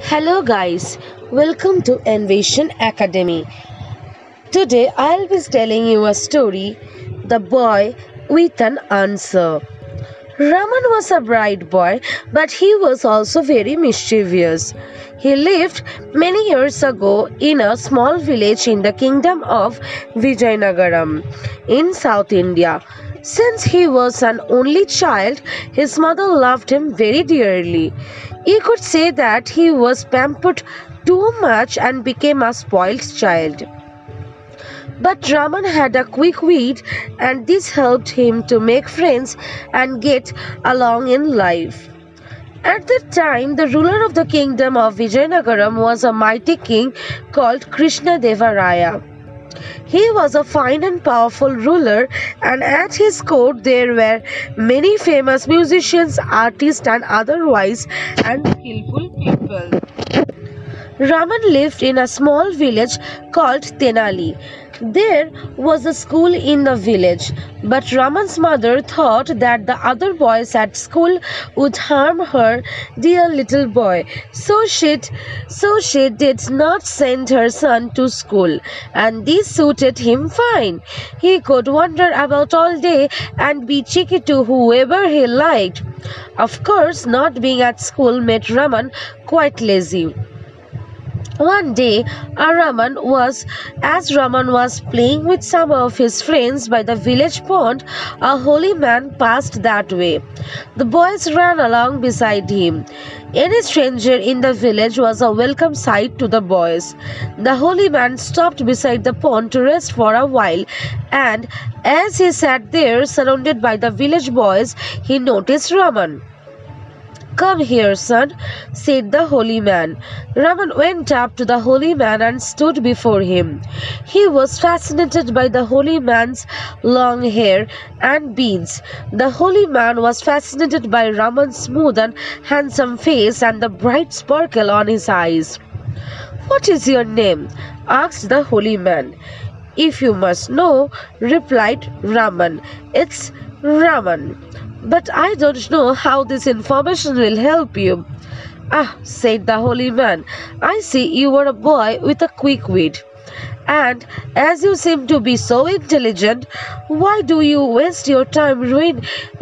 Hello guys, welcome to ENVISION Academy. Today I'll be telling you a story, The Boy with an Answer. Raman was a bright boy, but he was also very mischievous. He lived many years ago in a small village in the kingdom of Vijayanagaram in South India. Since he was an only child, his mother loved him very dearly. You could say that he was pampered too much and became a spoiled child. But Raman had a quick wit, and this helped him to make friends and get along in life. At that time, the ruler of the kingdom of Vijayanagaram was a mighty king called Krishna Devaraya. He was a fine and powerful ruler, and at his court there were many famous musicians, artists, and otherwise and skillful people. Raman lived in a small village called Tenali. There was a school in the village, but Raman's mother thought that the other boys at school would harm her dear little boy. So she did not send her son to school, and this suited him fine. He could wander about all day and be cheeky to whoever he liked. Of course, not being at school made Raman quite lazy. One day, as Raman was playing with some of his friends by the village pond, a holy man passed that way. The boys ran along beside him. Any stranger in the village was a welcome sight to the boys. The holy man stopped beside the pond to rest for a while, and as he sat there surrounded by the village boys, he noticed Raman. "Come here, son," said the holy man. Raman went up to the holy man and stood before him. He was fascinated by the holy man's long hair and beads. The holy man was fascinated by Raman's smooth and handsome face and the bright sparkle on his eyes. "What is your name?" asked the holy man. "If you must know," replied Raman, "it's Raman. But I don't know how this information will help you." "Ah," said the holy man, "I see you are a boy with a quick wit. And as you seem to be so intelligent, why do you waste your time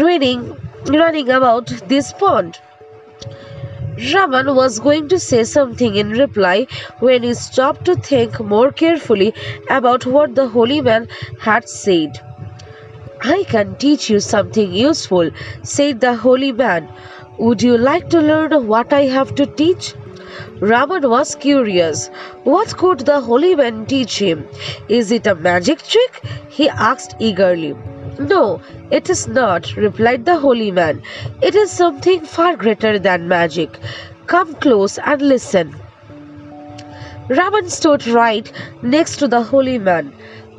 running about this pond?" Raman was going to say something in reply when he stopped to think more carefully about what the holy man had said. "I can teach you something useful," said the holy man. "Would you like to learn what I have to teach?" Raman was curious. What could the holy man teach him? "Is it a magic trick?" he asked eagerly. "No, it is not," replied the holy man. "It is something far greater than magic. Come close and listen." Raman stood right next to the holy man.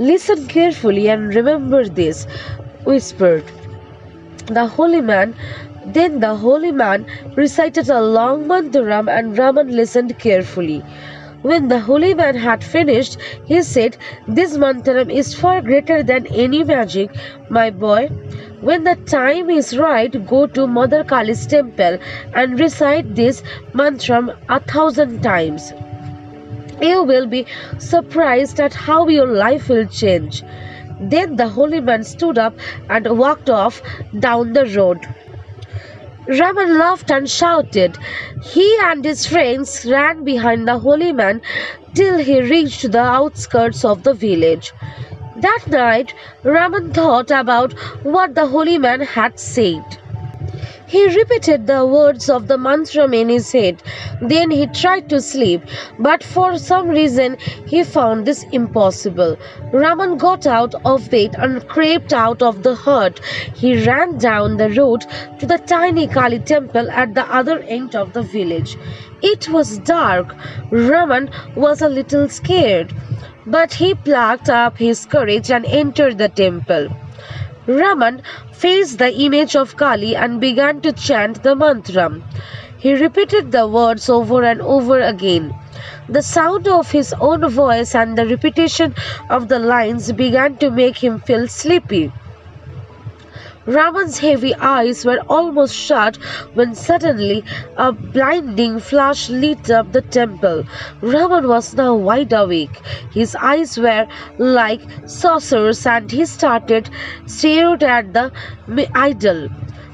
"Listen carefully and remember this," whispered the holy man. Then the holy man recited a long mantram and Raman listened carefully. When the holy man had finished, he said, "This mantram is far greater than any magic, my boy. When the time is right, go to Mother Kali's temple and recite this mantram 1,000 times. You will be surprised at how your life will change." Then the holy man stood up and walked off down the road. Raman laughed and shouted. He and his friends ran behind the holy man till he reached the outskirts of the village. That night, Raman thought about what the holy man had said. He repeated the words of the mantram in his head. Then he tried to sleep, but for some reason he found this impossible. Raman got out of bed and crept out of the hut. He ran down the road to the tiny Kali temple at the other end of the village. It was dark. Raman was a little scared, but he plucked up his courage and entered the temple. Raman faced the image of Kali and began to chant the mantram. He repeated the words over and over again. The sound of his own voice and the repetition of the lines began to make him feel sleepy. Raman's heavy eyes were almost shut when suddenly a blinding flash lit up the temple. Raman was now wide awake. His eyes were like saucers and he started staring at the idol.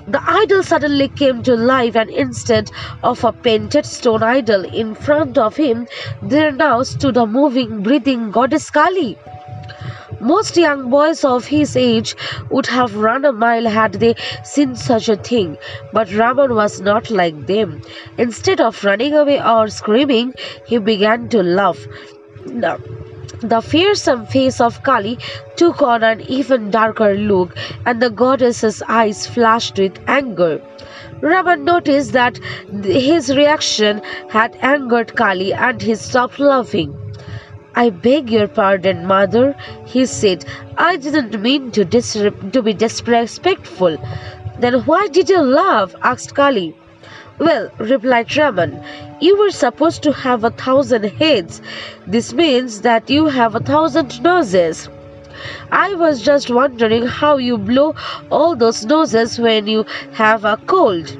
The idol suddenly came to life, and instead of a painted stone idol in front of him, there now stood a moving, breathing goddess Kali. Most young boys of his age would have run a mile had they seen such a thing, but Raman was not like them. Instead of running away or screaming, he began to laugh. No. The fearsome face of Kali took on an even darker look, and the goddess's eyes flashed with anger. Raman noticed that his reaction had angered Kali, and he stopped laughing. "I beg your pardon, mother," he said. "I didn't mean to be disrespectful." "Then why did you laugh?" asked Kali. "Well," replied Raman, "you were supposed to have 1,000 heads. This means that you have 1,000 noses. I was just wondering how you blow all those noses when you have a cold."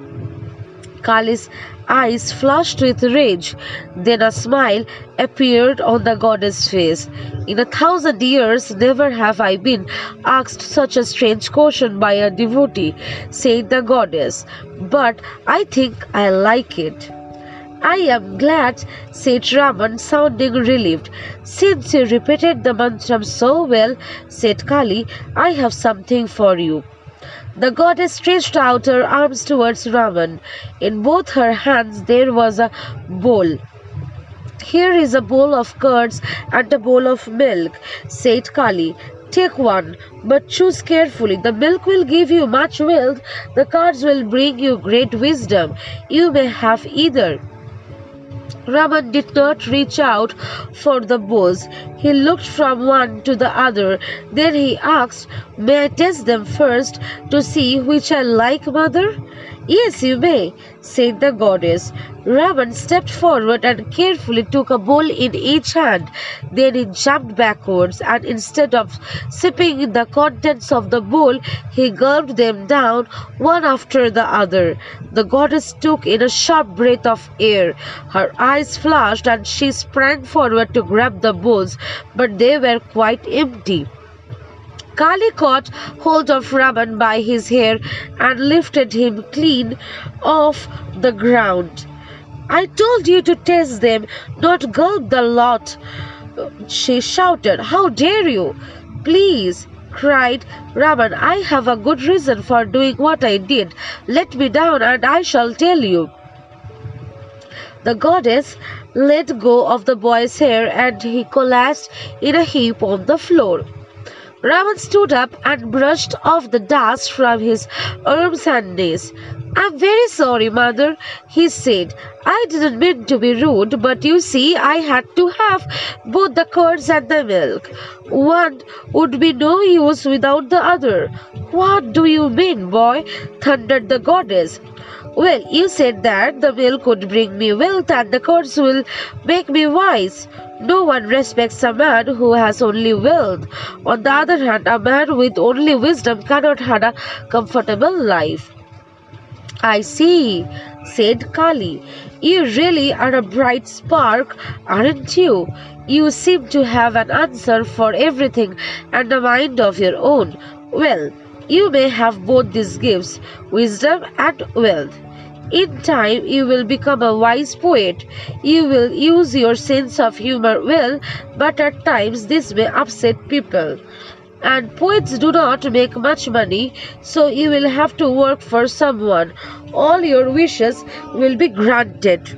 Kali's eyes flashed with rage. Then a smile appeared on the goddess' face. "In 1,000 years never have I been asked such a strange question by a devotee," said the goddess. "But I think I like it." "I am glad," said Raman, sounding relieved. "Since you repeated the mantra so well," said Kali, "I have something for you." The goddess stretched out her arms towards Raman. In both her hands there was a bowl. "Here is a bowl of curds and a bowl of milk," said Kali. "Take one, but choose carefully. The milk will give you much wealth, the curds will bring you great wisdom. You may have either." Raman did not reach out for the bowls. He looked from one to the other. Then he asked, "May I taste them first to see which I like, mother?" "Yes, you may," said the goddess. Raman stepped forward and carefully took a bowl in each hand. Then he jumped backwards, and instead of sipping the contents of the bowl, he gulped them down one after the other. The goddess took in a sharp breath of air. Her eyes flashed and she sprang forward to grab the bowls, but they were quite empty. Kali caught hold of Raman by his hair and lifted him clean off the ground. "I told you to taste them, not gulp the lot," she shouted. "How dare you?" "Please," cried Raman, "I have a good reason for doing what I did. Let me down and I shall tell you." The goddess let go of the boy's hair and he collapsed in a heap on the floor. Raman stood up and brushed off the dust from his arms and knees. "I'm very sorry, mother," he said. "I didn't mean to be rude, but you see, I had to have both the curds and the milk. One would be no use without the other." "What do you mean, boy?" thundered the goddess. "Well, you said that the milk would bring me wealth and the curds will make me wise. No one respects a man who has only wealth. On the other hand, a man with only wisdom cannot have a comfortable life." "I see," said Kali. "You really are a bright spark, aren't you? You seem to have an answer for everything and a mind of your own. Well, you may have both these gifts, wisdom and wealth. In time, you will become a wise poet. You will use your sense of humor well, but at times this may upset people. And poets do not make much money, so you will have to work for someone. All your wishes will be granted."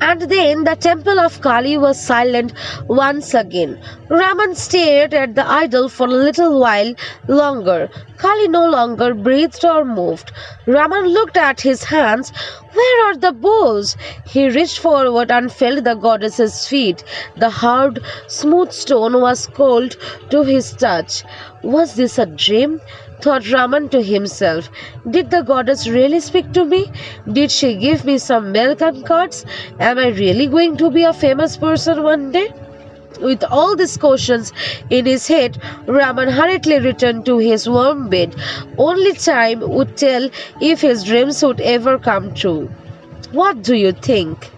And then the temple of Kali was silent once again. Raman stared at the idol for a little while longer. Kali no longer breathed or moved. Raman looked at his hands. "Where are the bowls?" He reached forward and felt the goddess's feet. The hard, smooth stone was cold to his touch. Was this a dream? Thought Raman to himself. Did the goddess really speak to me? Did she give me some milk and curds? Am I really going to be a famous person one day? With all these questions in his head, Raman hurriedly returned to his warm bed. Only time would tell if his dreams would ever come true. What do you think?